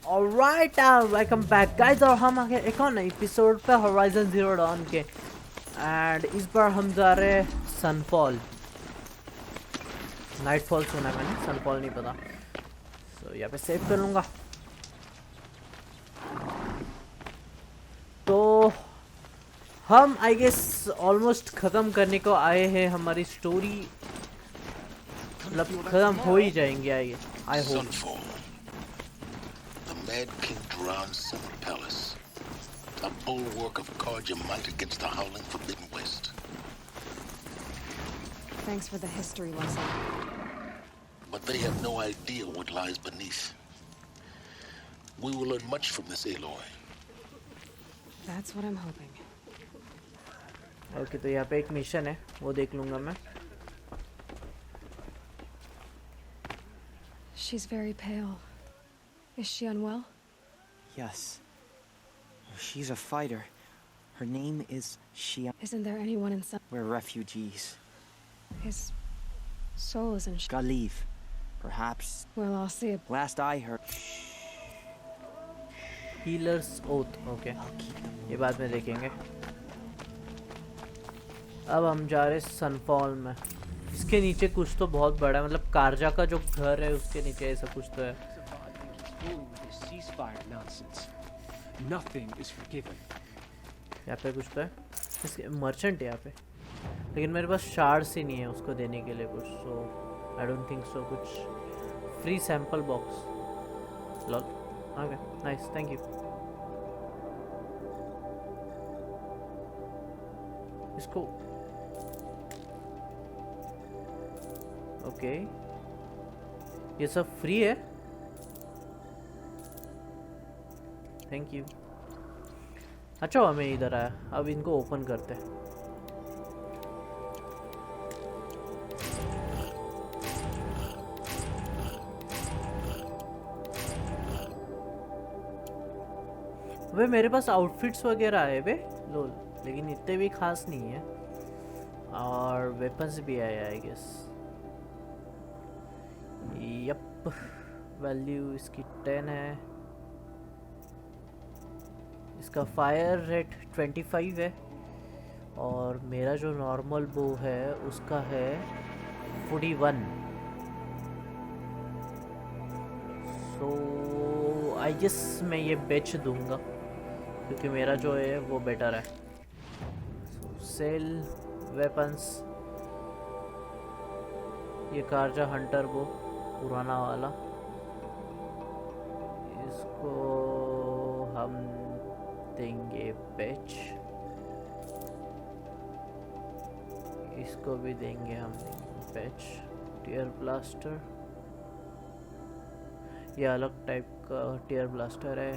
Alright welcome back guys, और हम आ गए एक और नए एपिसोड पे होराइजन जीरो डॉन के। एंड इस बार हम जा रहे हैं सनफॉल। नाइटफॉल सुना है मैंने, सनफॉल नहीं पता। सो यहाँ पे सेव कर लूँगा। तो हम आई गेस ऑलमोस्ट ख़त्म करने को आए हैं हमारी स्टोरी, मतलब ख़त्म हो ही जाएंगे I hope. Mad King Duran's summer palace, a bulwark of Carja might against the howling Forbidden West. Thanks for the history lesson. But they have no idea what lies beneath. We will learn much from this Aloy. That's what I'm hoping. Okay, तो यहाँ पे एक mission है, वो देख लूँगा मैं। She's very pale. Is she unwell? Yes. She's a fighter. Her name is Shia. Isn't there anyone in some... We're refugees. His soul is in... Gotta leave. Perhaps... Well, I'll see it. Last I heard... Healer's Oath, okay. ये बाद में देखेंगे। अब हम जा रहे सनफॉल में। इसके नीचे कुछ तो बहुत बड़ा है, मतलब कारजा का जो घर है उसके नीचे ऐसा कुछ तो है। यहाँ पे कुछ तो है, इसके मर्चेंट है यहाँ पे, लेकिन मेरे पास शार्ड्स ही नहीं है उसको देने के लिए कुछ। सो आई डोंट थिंक सो। कुछ free sample box, lol. Okay nice, thank you. इसको ओके, ये सब फ्री है, थैंक यू। अच्छा हमें इधर आया, अब इनको ओपन करते हैं। वे मेरे पास आउटफिट्स वगैरह है वे लोल, लेकिन इतने भी खास नहीं है। और वेपन्स भी आए आई गेस। यप, वैल्यू इसकी 10 है। इसका फायर रेट 25 है, और मेरा जो नॉर्मल बो है उसका है 41। सो आई गेस मैं ये बेच दूंगा क्योंकि मेरा जो है वो बेटर है। सेल वेपन्स, ये कारजा हंटर बो पुराना वाला, इसको हम देंगे बेच। इसको भी देंगे हम बेच। टीयर ब्लास्टर, ये अलग टाइप का टीयर ब्लास्टर है।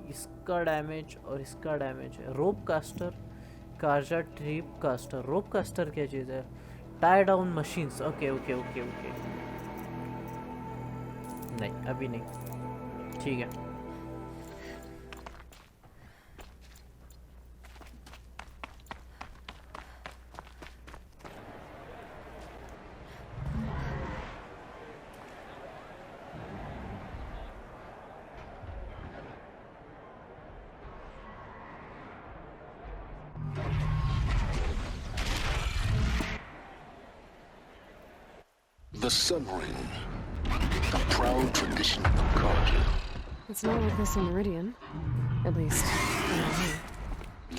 इसका डैमेज और इसका डैमेज है। रोप कास्टर, कारजा ट्रिप कास्टर। रोप कास्टर क्या चीज़ है? Tie down machines. Okay okay okay okay, नहीं अभी नहीं, ठीक है। The Sun Ring, the proud tradition of Carja. It's not like this in Meridian. At least, I don't know.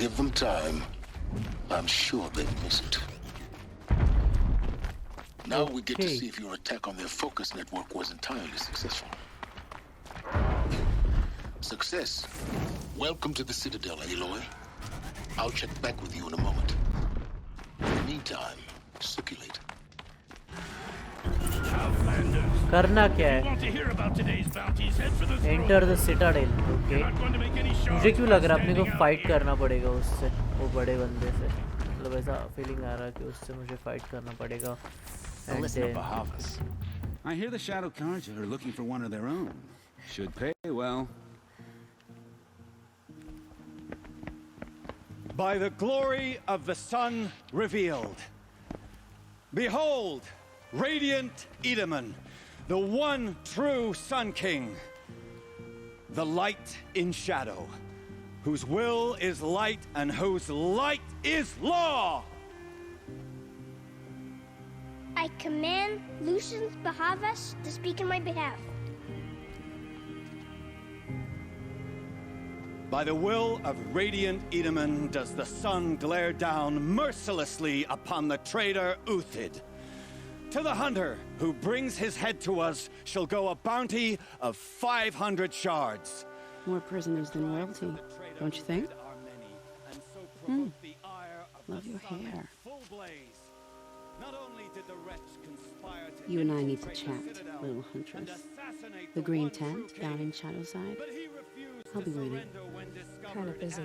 Give them time. I'm sure they've missed. Now we get to see if your attack on their focus network was entirely successful. Success. Welcome to the Citadel, Aloy. I'll check back with you in a moment. In the meantime, circulate. करना क्या है? Enter the Citadel. Okay, मुझे क्यों लग रहा है अपने को फाइट करना पड़ेगा उससे, वो बड़े बंदे से। मतलब ऐसा फीलिंग आ रहा है कि उससे मुझे फाइट करना पड़ेगा। I hear the Shadow Carja are looking for one of their own. Should pay well. By the glory of the sun revealed, behold, radiant Edaman, the one true Sun King. the light in shadow, whose will is light and whose light is law. I command Lucius Bahavas to speak in my behalf. By the will of radiant Edaman does the sun glare down mercilessly upon the traitor Uthid. To the hunter who brings his head to us shall go a bounty of 500 shards. More prisoners than royalty, don't you think? Love your hair. You and I need to chat, little huntress. The green tent down in Shadowside. I'll be waiting. Kinda busy.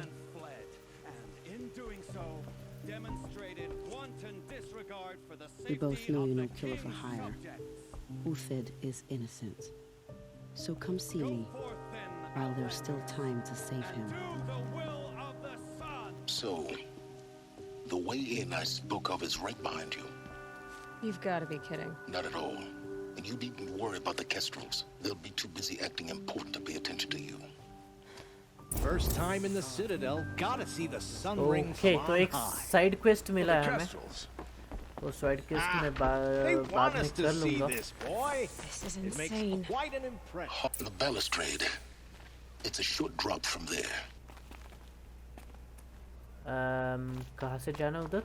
We both know you're no killer for hire. Uthid is innocent. So come see me, while there's still time to save him. So, the way in I spoke of is right behind you. You've got to be kidding. Not at all. And you needn't worry about the Kestrels. They'll be too busy acting important to pay attention to you. First time in the Citadel, gotta see the sun ring Okay, तो flying एक high. Side quest मिला है हमें. Kestrels. वो side quest मैं They बाद want में us कर to see लूँगा. this, boy. This is It makes insane. quite an impression. The balustrade. It's a short drop from there. कहाँ से जाना उधर?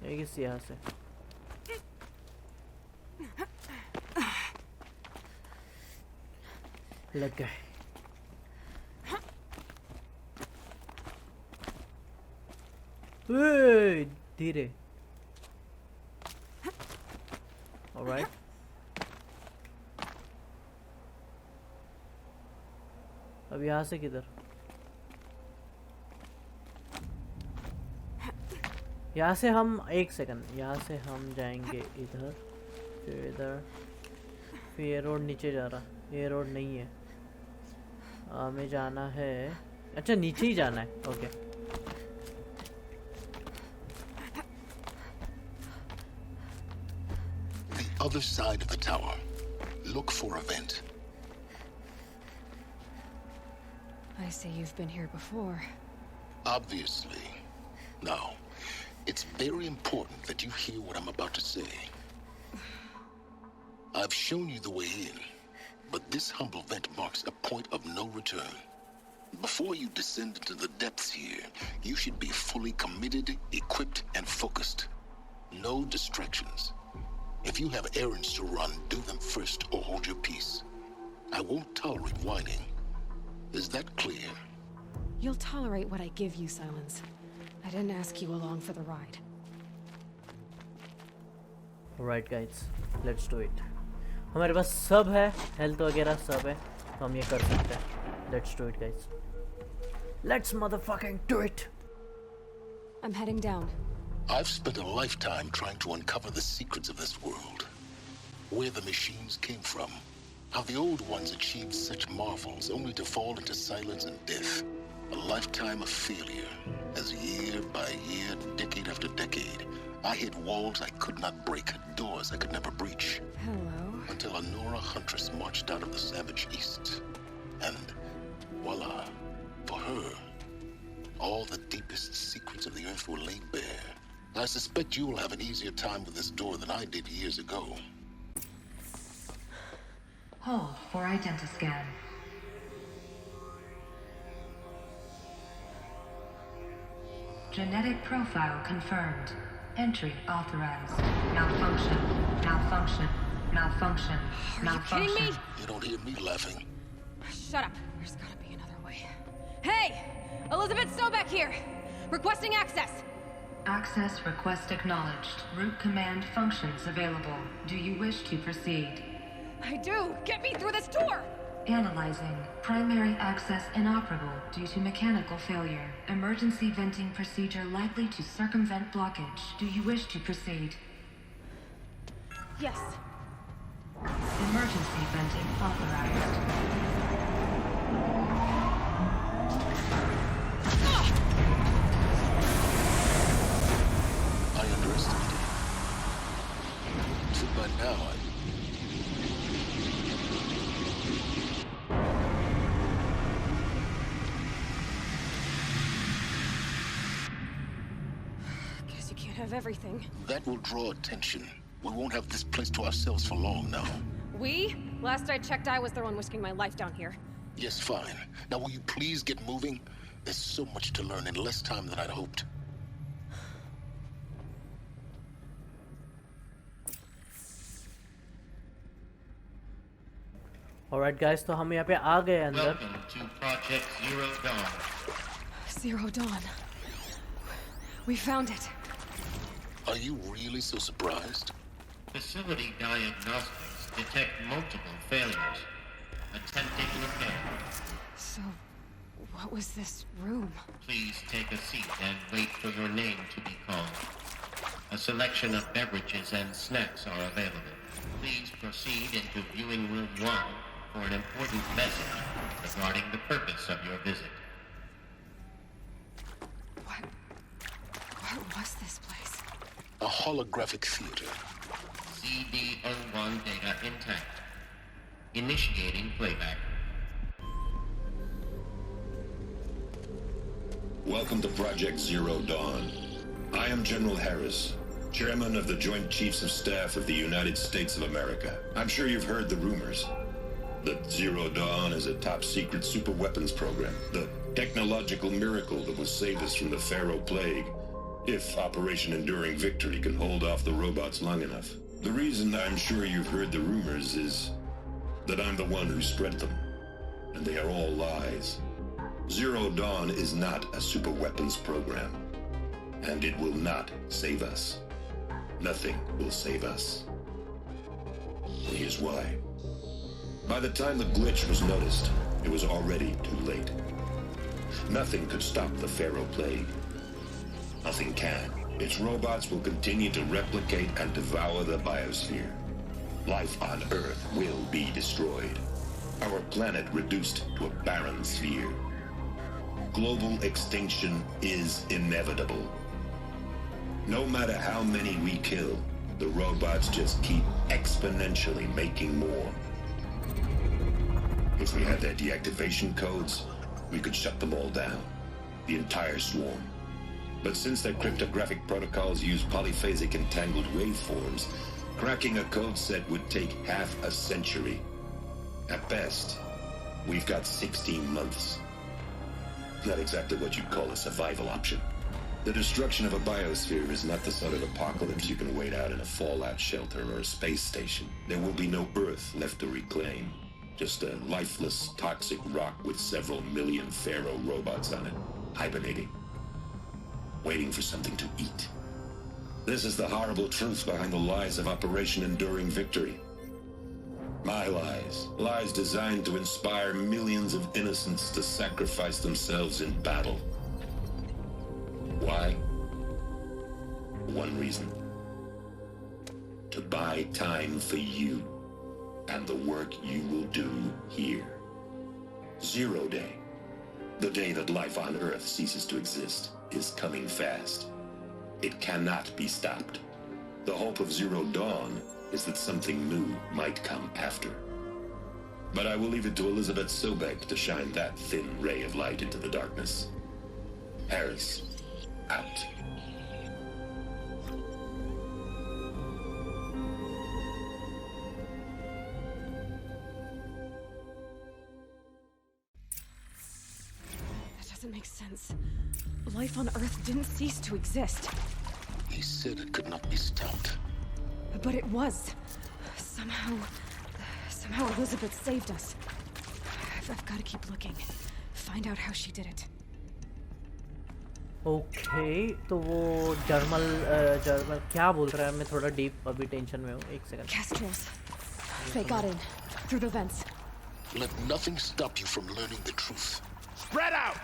ये किस यहाँ से? लग गए. Hey, धीरे. All right. अब यहाँ से किधर? यहाँ से हम एक सेकंड. यहाँ से हम जाएंगे इधर, फिर इधर, फिर ये रोड नीचे जा रहा. ये रोड नहीं है. हमें जाना है. अच्छा नीचे ही जाना है. Okay. The other side of the tower. Look for a vent. I see you've been here before. Obviously. Now, it's very important that you hear what I'm about to say. I've shown you the way in, but this humble vent marks a point of no return. Before you descend into the depths here, you should be fully committed, equipped, and focused. No distractions. If you have errands to run, do them first or hold your peace. I won't tolerate whining. Is that clear? You'll tolerate what I give you, Silence. I didn't ask you along for the ride. Alright guys, let's do it. हमारे पास सब है, health वगैरह सब है, तो हम ये कर सकते हैं. Let's do it guys. Let's motherfucking do it. I'm heading down. I've spent a lifetime trying to uncover the secrets of this world. Where the machines came from. How the old ones achieved such marvels only to fall into silence and death. A lifetime of failure. As year by year, decade after decade, I hit walls I could not break, doors I could never breach. Hello. Until a Nora huntress marched out of the savage east. And voila, for her, all the deepest secrets of the earth were laid bare. I suspect you will have an easier time with this door than I did years ago. Hold for identiscan. Genetic profile confirmed. Entry authorized. Malfunction. Malfunction. Malfunction. Malfunction. You kidding me? You don't hear me laughing. Shut up. There's gotta be another way. Hey! Elizabeth Sobeck here! Requesting access! Access request acknowledged. Root command functions available. Do you wish to proceed? I do! Get me through this door! Analyzing. Primary access inoperable due to mechanical failure. Emergency venting procedure likely to circumvent blockage. Do you wish to proceed? Yes. Emergency venting authorized. I underestimated. So by now, of everything. That will draw attention. We won't have this place to ourselves for long now. We? Last I checked, I was the one risking my life down here. Yes, fine. Now will you please get moving? There's so much to learn in less time than I'd hoped. Alright guys, तो हम यहाँ पे आ गए अंदर. Welcome to Project Zero Dawn. Zero Dawn. We found it. Are you really so surprised? Facility diagnostics detect multiple failures. Attempting repair. So, what was this room? Please take a seat and wait for your name to be called. A selection of beverages and snacks are available. Please proceed into viewing room 1 for an important message regarding the purpose of your visit. What was this place? A holographic theater. CD01 data intact. Initiating playback. Welcome to Project Zero Dawn. I am General Harris, Chairman of the Joint Chiefs of Staff of the United States of America. I'm sure you've heard the rumors that Zero Dawn is a top-secret superweapons program, the technological miracle that will save us from the Pharaoh Plague, if Operation Enduring Victory can hold off the robots long enough. The reason I'm sure you've heard the rumors is that I'm the one who spread them, and they are all lies. Zero Dawn is not a superweapons program, and it will not save us. Nothing will save us. And here's why. By the time the glitch was noticed, it was already too late. Nothing could stop the Pharaoh Plague. Nothing can. Its robots will continue to replicate and devour the biosphere. Life on Earth will be destroyed. Our planet reduced to a barren sphere. Global extinction is inevitable. No matter how many we kill, the robots just keep exponentially making more. If we had their deactivation codes, we could shut them all down. The entire swarm. But since their cryptographic protocols use polyphasic entangled waveforms, cracking a code set would take half a century. At best, we've got 16 months. Not exactly what you'd call a survival option. The destruction of a biosphere is not the sort of apocalypse you can wait out in a fallout shelter or a space station. There will be no Earth left to reclaim. Just a lifeless, toxic rock with several million Pharaoh robots on it, hibernating, waiting for something to eat. This is the horrible truth behind the lies of Operation Enduring Victory. My lies. Lies designed to inspire millions of innocents to sacrifice themselves in battle. Why? One reason. To buy time for you and the work you will do here. Zero Day, the day that life on Earth ceases to exist, is coming fast. It cannot be stopped. The hope of Zero Dawn is that something new might come after. But I will leave it to Elizabeth Sobek to shine that thin ray of light into the darkness. Harris, out. That doesn't make sense. Life on Earth didn't cease to exist. He said it could not be stopped. But it was. Somehow Elizabeth saved us. I've got to keep looking. Find out how she did it. Okay, तो वो जर्मल क्या बोल रहा है? मैं थोड़ा deep अभी tension में हूँ. एक second. Kestrels. They got in through the vents. Let nothing stop you from learning the truth. Spread out!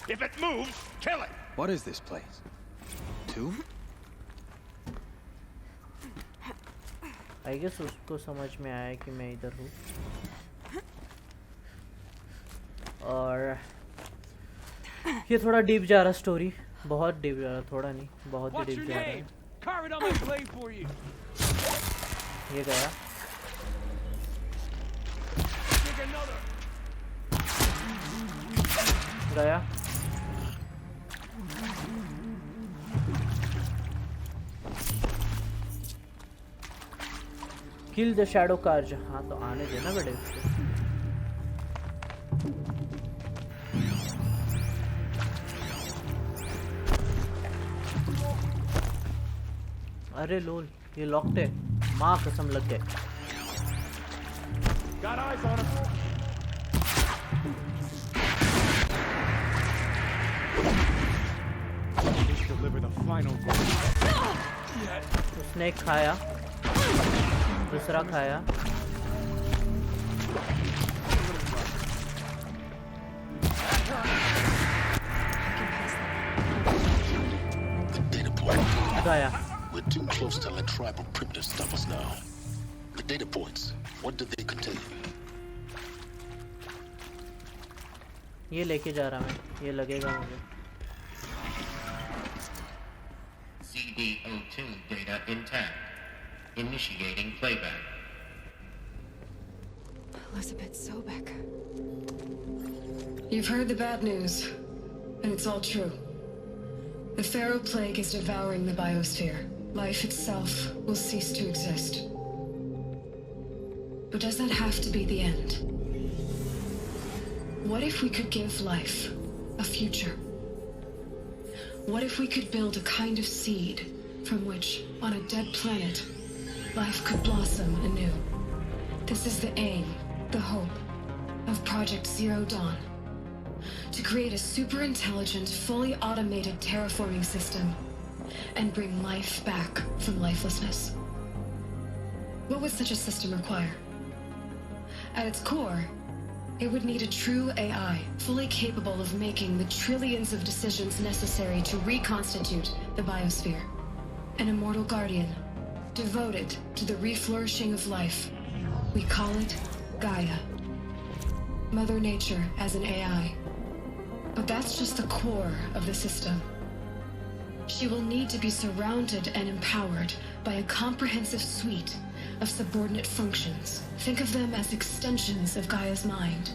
If it moves, kill it! What is this place? Tomb? I guess उसको समझ में आया कि मैं इधर हूँ. और ये थोड़ा डीप जा रहा स्टोरी. बहुत डीप जा रहा. थोड़ा नहीं, बहुत ही डीप जा रहा है. ये गया. गया. Kill the shadow carja. हाँ तो आने देना बेटे उसको. अरे लोल ये लॉक्ड है. माँ कसम लग गए. Got eyes on him. Deliver the final blow. उसने एक खाया, दूसरा खाया. गया. We're too close to let tribal primitives stop us now. The data points, what do they contain? ये लेके जा रहा मैं. ये लगेगा मुझे. CD02 data intact. Initiating playback. Elizabeth Sobek. You've heard the bad news, and it's all true. The Pharaoh Plague is devouring the biosphere. Life itself will cease to exist. But does that have to be the end? What if we could give life a future? What if we could build a kind of seed from which, on a dead planet, life could blossom anew? This is the aim, the hope, of Project Zero Dawn. To create a super-intelligent, fully automated terraforming system and bring life back from lifelessness. What would such a system require? At its core, it would need a true AI, fully capable of making the trillions of decisions necessary to reconstitute the biosphere. An immortal guardian, devoted to the reflourishing of life. We call it Gaia. Mother Nature as an AI. But that's just the core of the system. She will need to be surrounded and empowered by a comprehensive suite of subordinate functions. Think of them as extensions of Gaia's mind,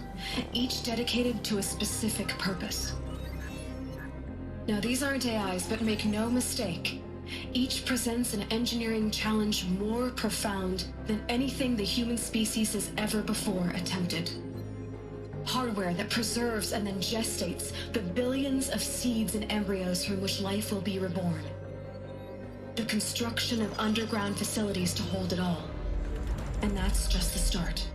each dedicated to a specific purpose. Now, these aren't AIs, but make no mistake, each presents an engineering challenge more profound than anything the human species has ever before attempted. Hardware that preserves and then gestates the billions of seeds and embryos from which life will be reborn. The construction of underground facilities to hold it all. And that's just the start.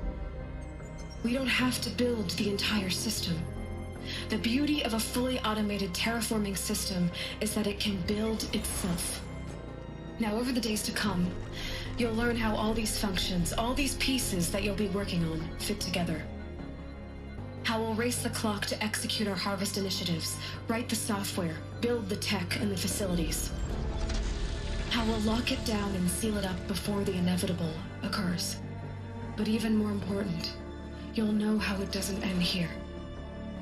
We don't have to build the entire system. The beauty of a fully automated terraforming system is that it can build itself. Now, over the days to come, you'll learn how all these functions, all these pieces that you'll be working on, fit together. How we'll race the clock to execute our harvest initiatives, write the software, build the tech and the facilities. How we'll lock it down and seal it up before the inevitable occurs. But even more important, you'll know how it doesn't end here.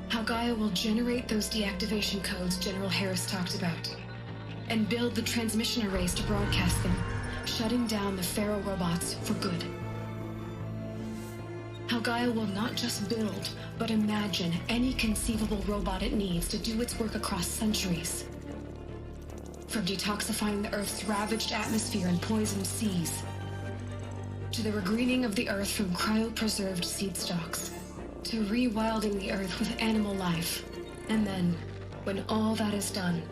How Gaia will generate those deactivation codes General Harris talked about, and build the transmission arrays to broadcast them, shutting down the Pharaoh robots for good. How Gaia will not just build, but imagine any conceivable robot it needs to do its work across centuries. From detoxifying the Earth's ravaged atmosphere and poisoned seas, to the regreening of the Earth from cryopreserved seed stalks, to rewilding the Earth with animal life. And then, when all that is done,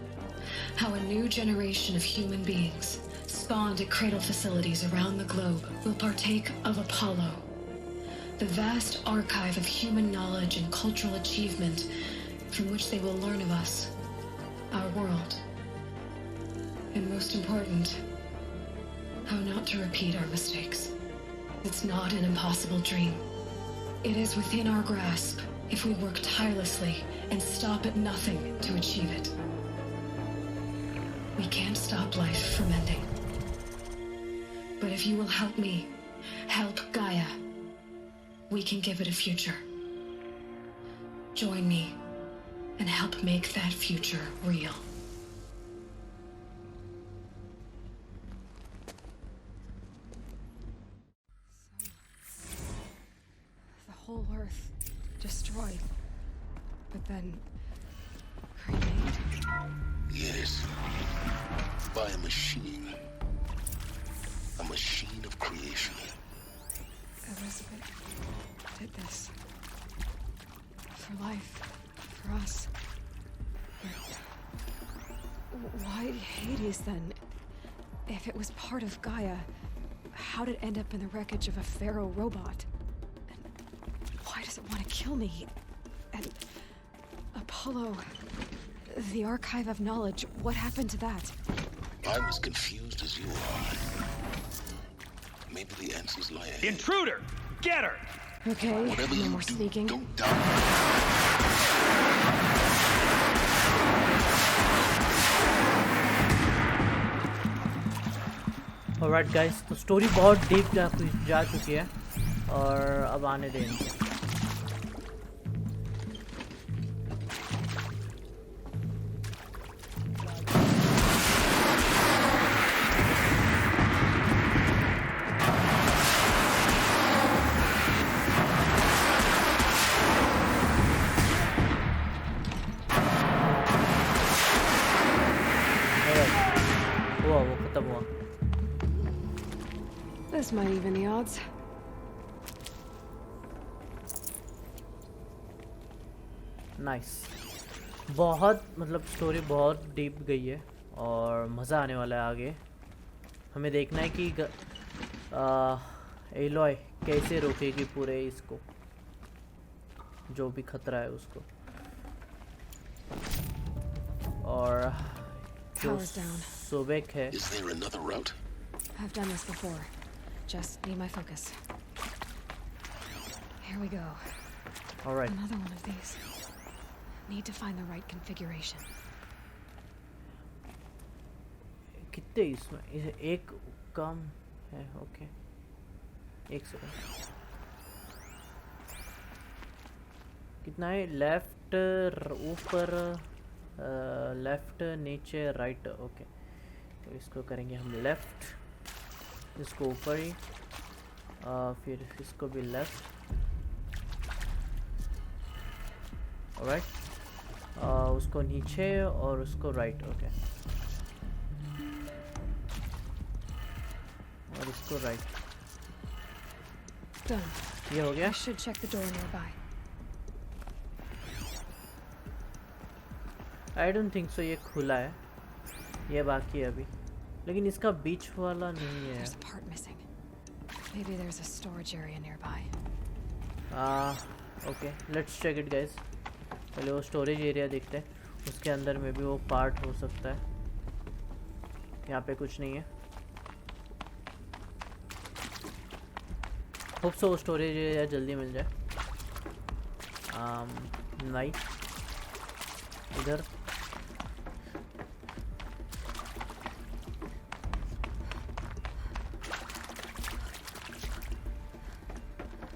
how a new generation of human beings, spawned at cradle facilities around the globe, will partake of Apollo, the vast archive of human knowledge and cultural achievement from which they will learn of us, our world. And most important, how not to repeat our mistakes. It's not an impossible dream. It is within our grasp if we work tirelessly and stop at nothing to achieve it. We can't stop life from ending. But if you will help me, help Gaia, we can give it a future. Join me and help make that future real. The whole Earth destroyed, but then created. Yes. By a machine. A machine of creation. this. For life. For us. But why Hades then? If it was part of Gaia, how did it end up in the wreckage of a pharaoh robot? And why does it want to kill me? And Apollo, the archive of knowledge, what happened to that? I'm as confused as you are. Maybe the answers lie ahead. Intruder! Get her! Okay, Whatever no you more do, sneaking. don't doubt. Alright guys, तो story बहुत deep जा चुकी है और अब आने देंगे. This might even the odds. Nice. बहुत मतलब स्टोरी बहुत डीप गई है और मज़ा आने वाला है आगे. हमें देखना है कि एलॉय कैसे रोकेगी पूरे इसको, जो भी खतरा है उसको. और जो सुबेक है. Is there another route? I've done this before. Just need my focus. Here we go. All right. Another one of these. Need to find the right configuration. कितने इसमें एक कम है. ओके, एक सेकंड. कितना है? लेफ्ट ऊपर, लेफ्ट नीचे, right. Okay, तो इसको करेंगे हम लेफ्ट, इसको ऊपर ही, फिर इसको भी लेफ्ट. ऑलराइट, उसको नीचे और उसको राइट. ओके, और इसको राइट. Done. ये हो गया. I should check the door nearby. I don't think so. ये खुला है, ये बाकी है अभी, लेकिन इसका बीच वाला नहीं है. There's a part missing. Maybe there's a storage area nearby. Okay, let's check it guys. पहले वो स्टोरेज एरिया देखते हैं, उसके अंदर में भी वो पार्ट हो सकता है. यहाँ पे कुछ नहीं है. होप सो वो स्टोरेज एरिया जल्दी मिल जाए. नहीं, इधर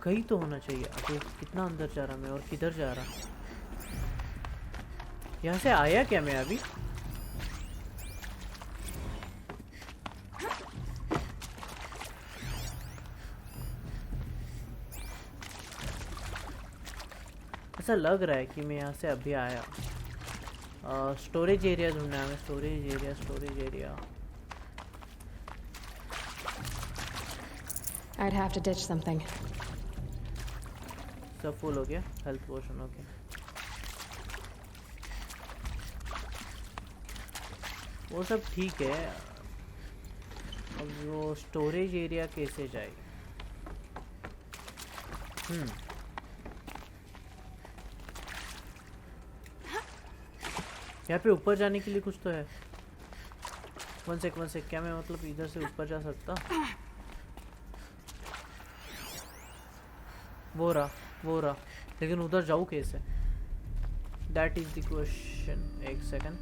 कहीं तो होना चाहिए. अभी कितना अंदर जा रहा मैं और किधर जा रहा. यहाँ से आया क्या मैं अभी? ऐसा लग रहा है कि मैं यहाँ से अभी आया. स्टोरेज एरिया ढूंढना है. Storage area, storage area. I'd have to ditch something. सब फुल हो गया. हेल्थ पोशन. ओके, वो सब ठीक है. अब वो स्टोरेज एरिया कैसे जाए? यहाँ पे ऊपर जाने के लिए कुछ तो है. वन सेक, क्या मैं मतलब इधर से ऊपर जा सकता? वो रहा, लेकिन उधर जाऊँ कैसे? That is the question. एक सेकंड.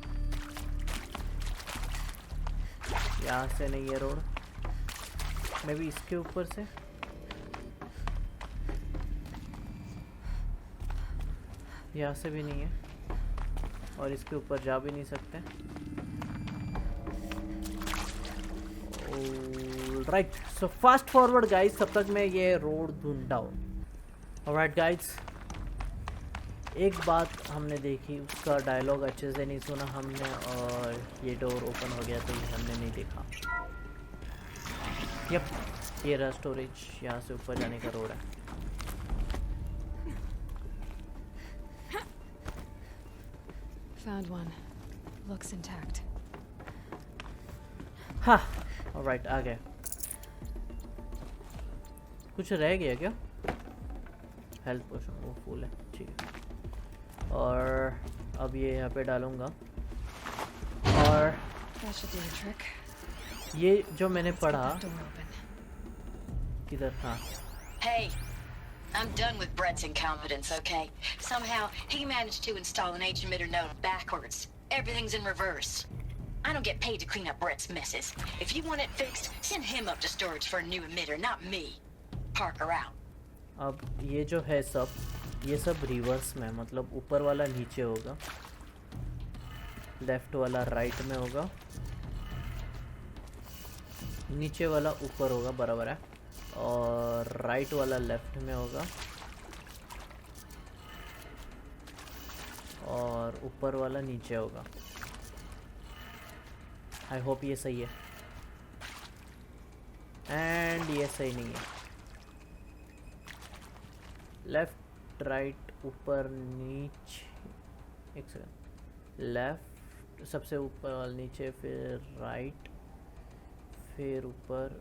यहाँ से नहीं है रोड. मे बी इसके ऊपर से. यहाँ से भी नहीं है और इसके ऊपर जा भी नहीं सकते. Right, so fast forward guys, तब तक मैं ये रोड ढूंढता हूँ. ऑलराइट गाइस, एक बात हमने देखी, उसका डायलॉग अच्छे से नहीं सुना हमने, और ये डोर ओपन हो गया तो ये हमने नहीं देखा. यप, ये रहा स्टोरेज. यहाँ से ऊपर जाने का रोड है. found one. Looks intact. हाँ, alright, आ गए. कुछ रह गया क्या? हेल्थ पोशन वो फुल है, ठीक है. और अब ये यहाँ पे डालूंगा. और ये जो मैंने पढ़ा किधर? हाँ. Hey, I'm done with Brett's incompetence, okay? Somehow he managed to install an H-emitter node backwards. Everything's in reverse. I don't get paid to clean up Brett's messes. If you want it fixed, send him up to storage for a new emitter, not me. Parker out. अब ये जो है सब, ये सब reverse में, मतलब ऊपर वाला नीचे होगा, लेफ्ट वाला राइट में होगा, नीचे वाला ऊपर होगा, बराबर है, और राइट वाला लेफ्ट में होगा, और ऊपर वाला नीचे होगा. आई होप ये सही है. एंड ये सही नहीं है. लेफ्ट राइट ऊपर नीचे, एक सेकंड, लेफ्ट सबसे ऊपर वाला नीचे, फिर राइट, फिर ऊपर,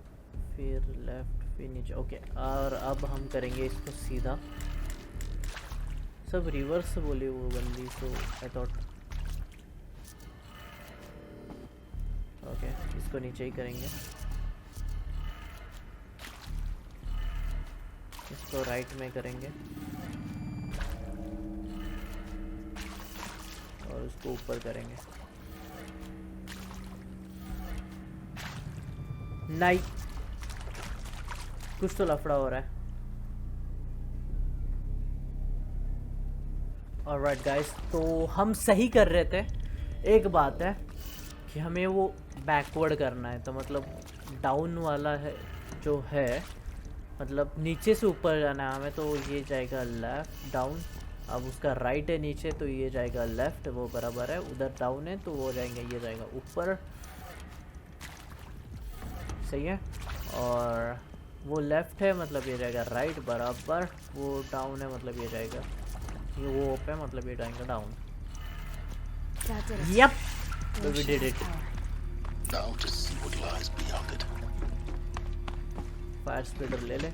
फिर लेफ्ट, फिर नीचे. ओके, और अब हम करेंगे इसको सीधा. सब रिवर्स बोली वो बंदी, तो आई थॉट ओके, इसको नीचे ही करेंगे, इसको राइट में करेंगे, और उसको ऊपर करेंगे. नहीं, कुछ तो लफड़ा हो रहा है. ऑलराइट गाइस, तो हम सही कर रहे थे. एक बात है कि हमें वो बैकवर्ड करना है, तो मतलब डाउन वाला है जो है, मतलब नीचे से ऊपर जाना है हमें, तो ये जाएगा लेफ्ट डाउन. अब उसका राइट है नीचे, तो ये जाएगा लेफ्ट, वो बराबर है. उधर डाउन है तो वो जाएंगे, ये जाएगा ऊपर, सही है. और वो लेफ्ट है मतलब ये जाएगा राइट, बराबर. वो डाउन है मतलब ये जाएगा, ये वो अप है मतलब ये जाएगा down. Yup, so we did it. Now to see what lies beyond it. Fire splitter ले ले.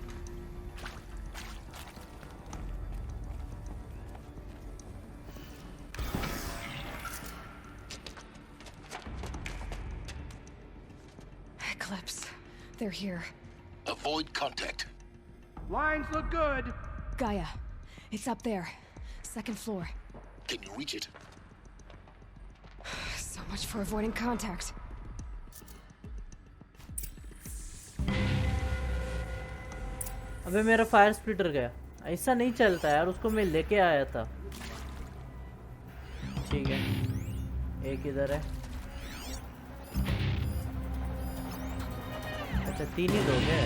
Eclipse. They're here. Avoid contact. Lines look good. Gaia. It's up there. Second floor. Can you reach it? So much for avoiding contact. अबे मेरा fire splitter गया. ऐसा नहीं चलता यार, उसको मैं लेके आया था. ठीक है, एक इधर है. अच्छा, 3 ही दोगे.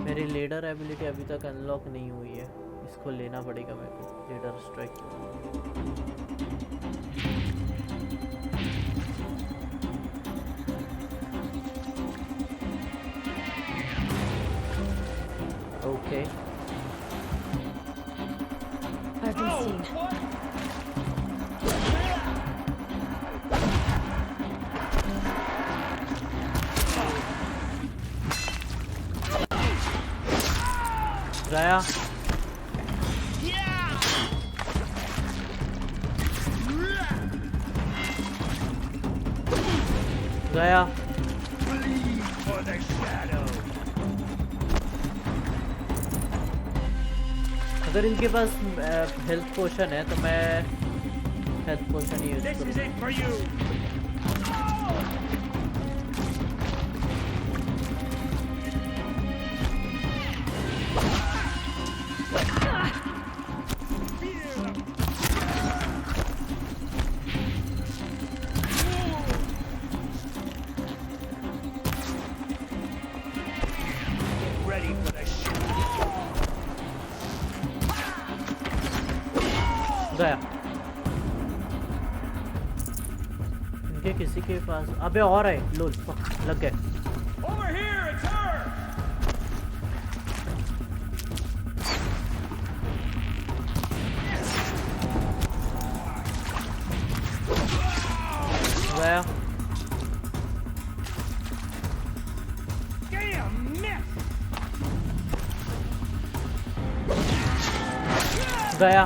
मेरी लीडर एबिलिटी अभी तक अनलॉक नहीं हुई है, इसको लेना पड़ेगा मेरे को. Leader strike. Okay. I've been seen. गया. गया. For the shadow. अगर इनके पास हेल्थ पोशन है तो मैं हेल्थ पोशन ही use This is it for you. Ready for the shoot. गया. इनके किसी के पास, अबे और है. लोल, लग गए. Over here, it's her. गया।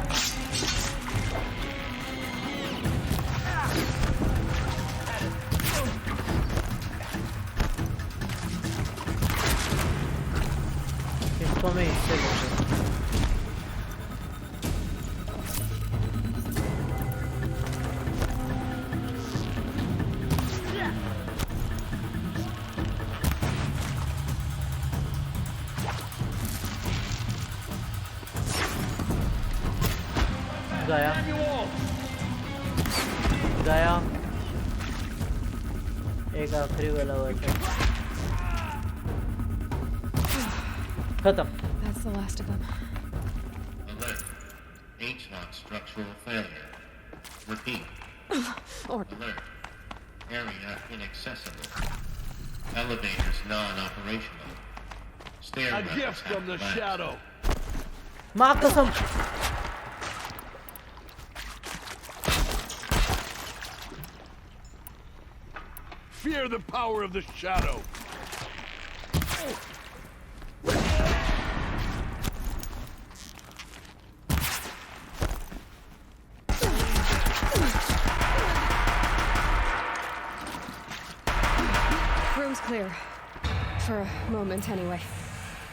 इसको मैं इससे लूँगा। गया गया एक आखिरी वाला बचा। खत्म। That's the last of them. Alert. HVAC structural failure. Repeat. Alert. Area inaccessible. Elevators non-operational. Stair A gift from the shadow. माँ कसम। Fear the power of the shadow. Room's clear. For a moment, anyway.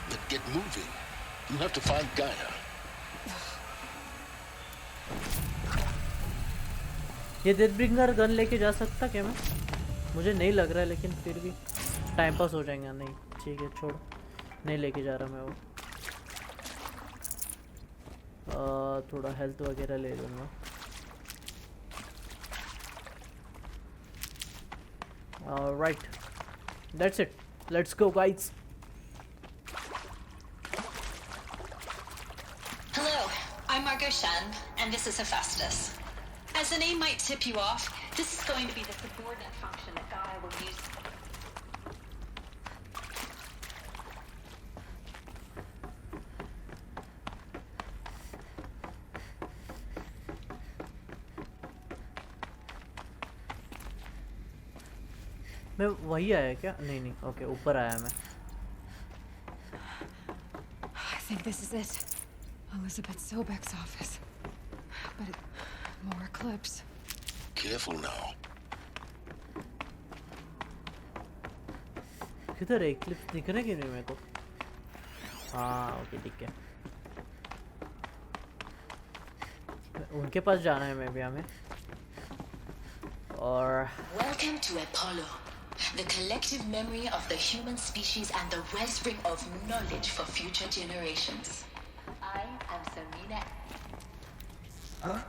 But get moving. You have to find Gaia. ये डेथब्रिंगर gun लेके जा सकता क्या मैं? मुझे नहीं लग रहा है, लेकिन फिर भी टाइम पास हो जाएगा। नहीं ठीक है, छोड़, नहीं लेके जा रहा मैं वो। थोड़ा हेल्थ वगैरह ले लूँगा। Right, that's it, let's go guys. Hello, I'm Margot Shen, and this is Hephaestus. As the name might tip you off, this is going to be the subordinate function that Gaia will use. मैं वही आया क्या? नहीं नहीं, okay, ऊपर आया मैं। I think this is it. Elizabeth Sobek's office. But more clips. Careful now. किधर है? क्लिप्स दिख रहे कि नहीं मेरे को? हाँ ओके, ठीक है। उनके पास जाना है मैं भी, हमें। और Welcome to Apollo, the collective memory of the human species and the wellspring of knowledge for future generations. I am Serena. Huh?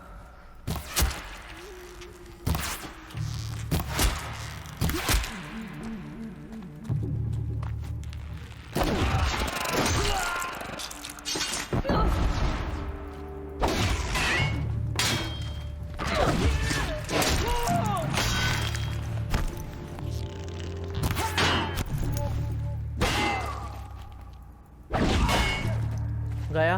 गया।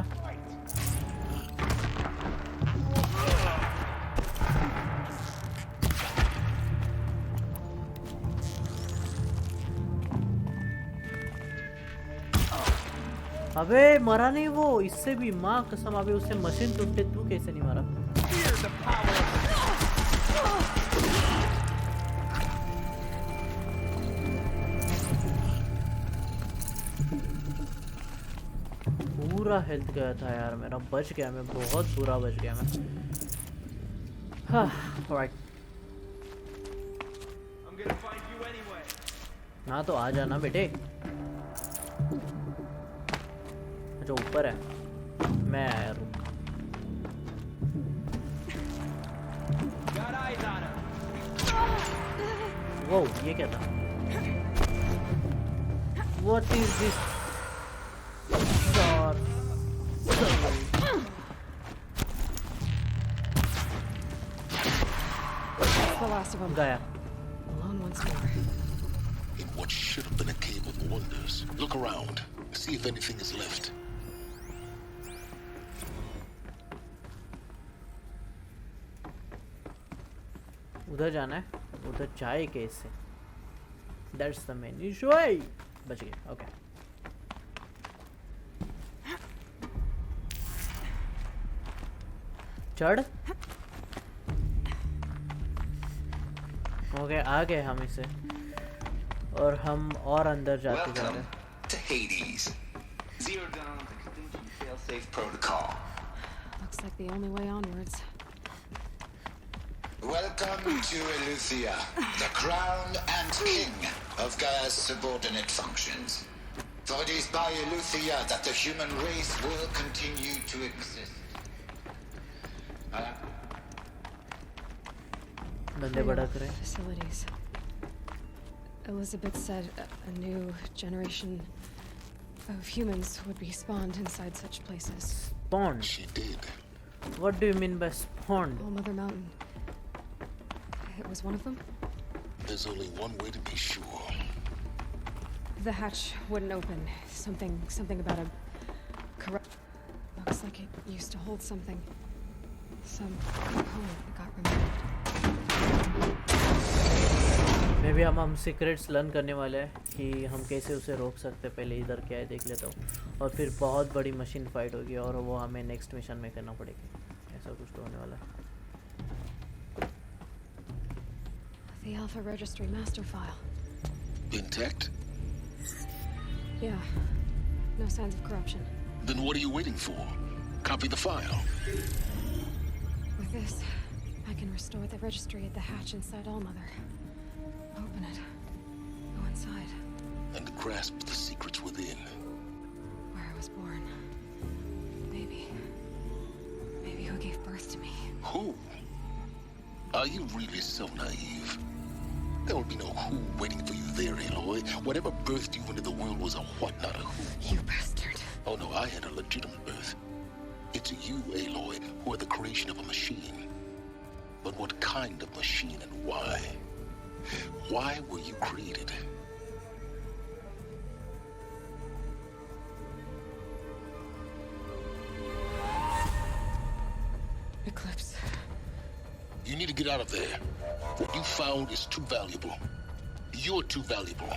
अबे मरा नहीं वो, इससे भी माँ कसम। अबे उससे मशीन टूटे, तू कैसे नहीं मरा? पूरा हेल्थ गया था यार मेरा। बच गया मैं, बहुत बुरा बच गया मैं। हाँ राइट। हाँ तो आ जाना बेटे। जो ऊपर है, मैं आया। रुक, वो ये क्या था? What is this? The last of them. गया। Alone once more. In what should have been a cave of wonders. Look around. See if anything is left. उधर जाना है, उधर जाए कैसे? That's the main issue. बच गए, ओके। चढ़ ओके आ गए हम इसे और हम और अंदर जाते जा रहे हैं. To Hades. Zero Dawn, the contingency fail-safe protocol. Looks like the only way onwards. Welcome to Eleuthia, the crown and king of Gaia's subordinate functions. For it is by Eleuthia that the human race will continue to exist. Facilities. Elizabeth said a new generation of humans would be spawned inside such places. Spawned? She did. What do you mean by spawned? All Mother Mountain. It was one of them? There's only one way to be sure. The hatch wouldn't open. Something about a corrupt... Looks like it used to hold something. Some component that got removed. मे भी हम secrets learn करने वाले हैं कि हम कैसे उसे रोक सकते हैं. पहले इधर क्या है देख लेता हूँ और फिर बहुत बड़ी मशीन फाइट होगी और वो हमें नेक्स्ट मिशन में करना पड़ेगी. ऐसा कुछ तो होने वाला है. The Alpha Registry master file. Intact? Yeah. No signs of corruption. Then what are you waiting for? Copy the file. With this, I can restore the registry at the hatch inside Allmother. Open it. Go inside. And grasp the secrets within. Where I was born. Maybe who gave birth to me. Who? Are you really so naive? There will be no who waiting for you there, Aloy. Whatever birthed you into the world was a what, not a who. You bastard. Oh no, I had a legitimate birth. It's you, Aloy, who are the creation of a machine. But what kind of machine and why? Why were you created? Eclipse. You need to get out of there. What you found is too valuable. You're too valuable.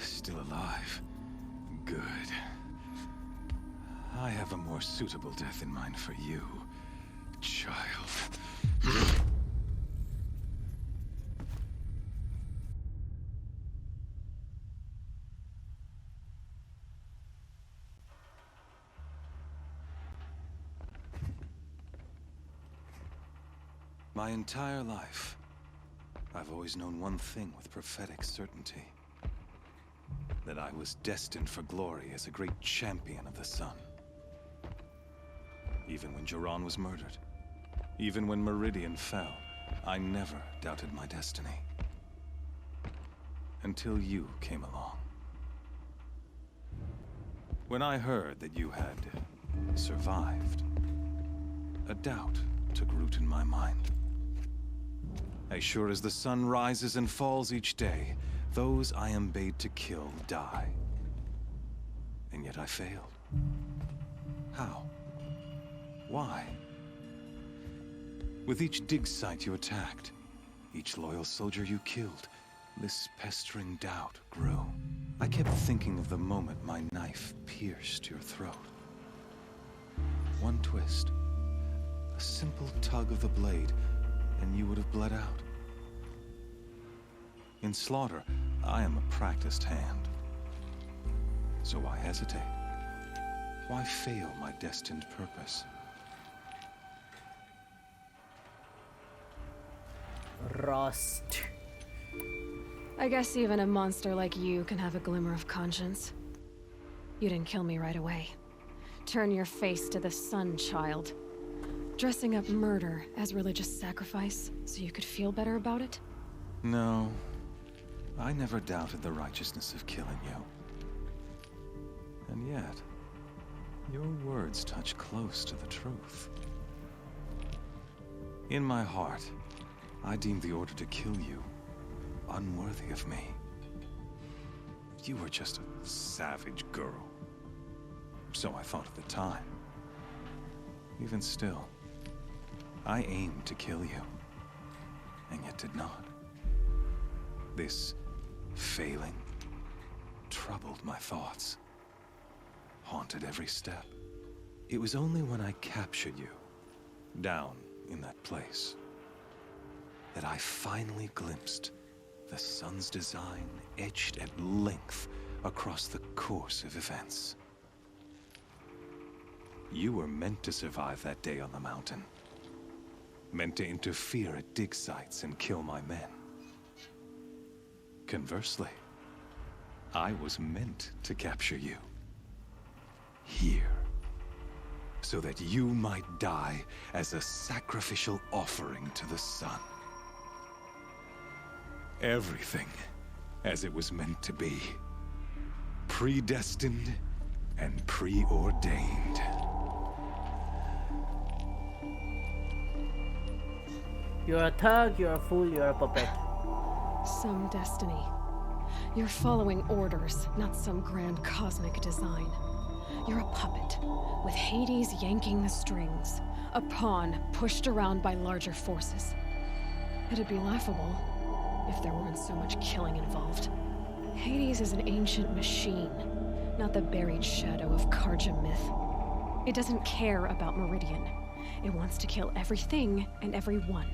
Still alive. Good. I have a more suitable death in mind for you, child. My entire life, I've always known one thing with prophetic certainty. That I was destined for glory as a great champion of the sun. Even when Jiran was murdered, even when Meridian fell, I never doubted my destiny. Until you came along. When I heard that you had survived, a doubt took root in my mind. As sure as the sun rises and falls each day, those I am bade to kill die. And yet I failed. How? Why? With each dig site you attacked, each loyal soldier you killed, this pestering doubt grew. I kept thinking of the moment my knife pierced your throat. One twist, a simple tug of the blade, and you would have bled out. In slaughter, I am a practiced hand. So why hesitate? Why fail my destined purpose? Rust. I guess even a monster like you can have a glimmer of conscience. You didn't kill me right away. Turn your face to the sun, child. Dressing up murder as religious sacrifice so you could feel better about it? No. I never doubted the righteousness of killing you. And yet, your words touch close to the truth. In my heart, I deemed the order to kill you unworthy of me. You were just a savage girl. So I thought at the time. Even still, I aimed to kill you, and yet did not. This failing troubled my thoughts, haunted every step. It was only when I captured you, down in that place, that I finally glimpsed the sun's design etched at length across the course of events. You were meant to survive that day on the mountain. Meant to interfere at dig sites and kill my men. Conversely, I was meant to capture you. Here. So that you might die as a sacrificial offering to the sun. Everything as it was meant to be. Predestined and preordained. You're a thug, you're a fool, you're a puppet. Some destiny. You're following orders, not some grand cosmic design. You're a puppet, with Hades yanking the strings, a pawn pushed around by larger forces. It'd be laughable if there weren't so much killing involved. Hades is an ancient machine, not the buried shadow of Karja myth. It doesn't care about Meridian. It wants to kill everything and everyone.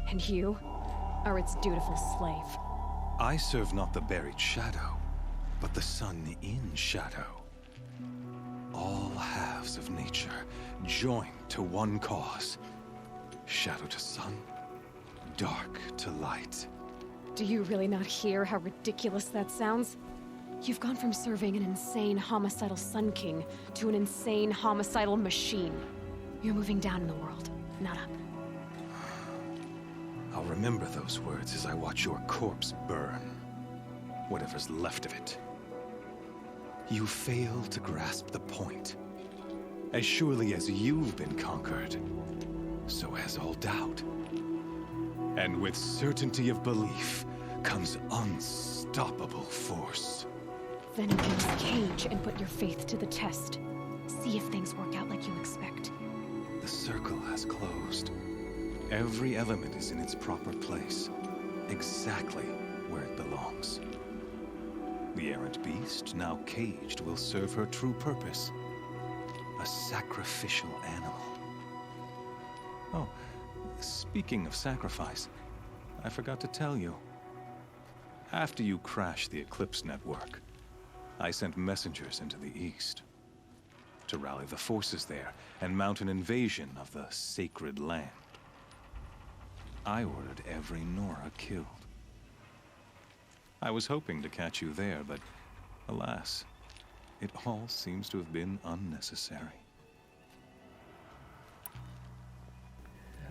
And you are its dutiful slave. I serve not the buried shadow, but the sun in shadow. All halves of nature joined to one cause. Shadow to sun, dark to light. Do you really not hear how ridiculous that sounds? You've gone from serving an insane homicidal Sun King to an insane homicidal machine. You're moving down in the world, not up. I'll remember those words as I watch your corpse burn. Whatever's left of it. You fail to grasp the point. As surely as you've been conquered, so has all doubt. And with certainty of belief comes unstoppable force. Then enter this cage and put your faith to the test. See if things work out like you expect. The circle has closed. Every element is in its proper place, exactly where it belongs. The errant beast, now caged, will serve her true purpose. A sacrificial animal. Oh, speaking of sacrifice, I forgot to tell you. After you crashed the Eclipse network, I sent messengers into the east to rally the forces there and mount an invasion of the sacred land. I ordered every Nora killed. I was hoping to catch you there, but alas, it all seems to have been unnecessary.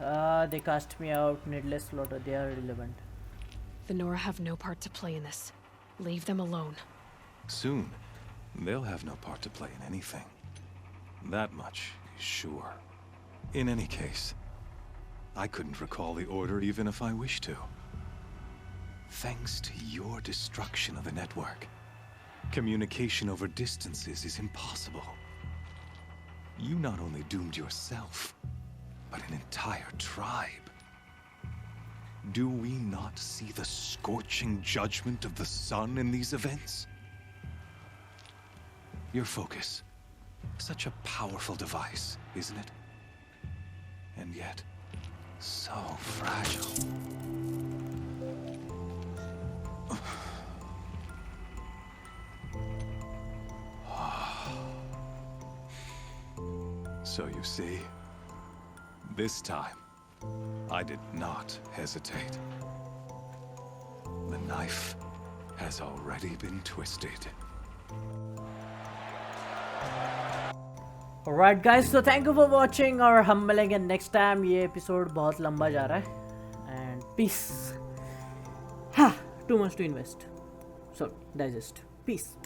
They cast me out, needless slaughter, they are irrelevant. The Nora have no part to play in this. Leave them alone. Soon, they'll have no part to play in anything. That much is sure. In any case, I couldn't recall the order even if I wished to. Thanks to your destruction of the network, communication over distances is impossible. You not only doomed yourself, but an entire tribe. Do we not see the scorching judgment of the sun in these events? Your focus, such a powerful device, isn't it? And yet, so fragile. So you see, this time, I did not hesitate. The knife has already been twisted. Alright guys, so thank you for watching और हम मिलेंगे next time. ये episode बहुत लंबा जा रहा है and peace. Too much to invest, so digest. Peace.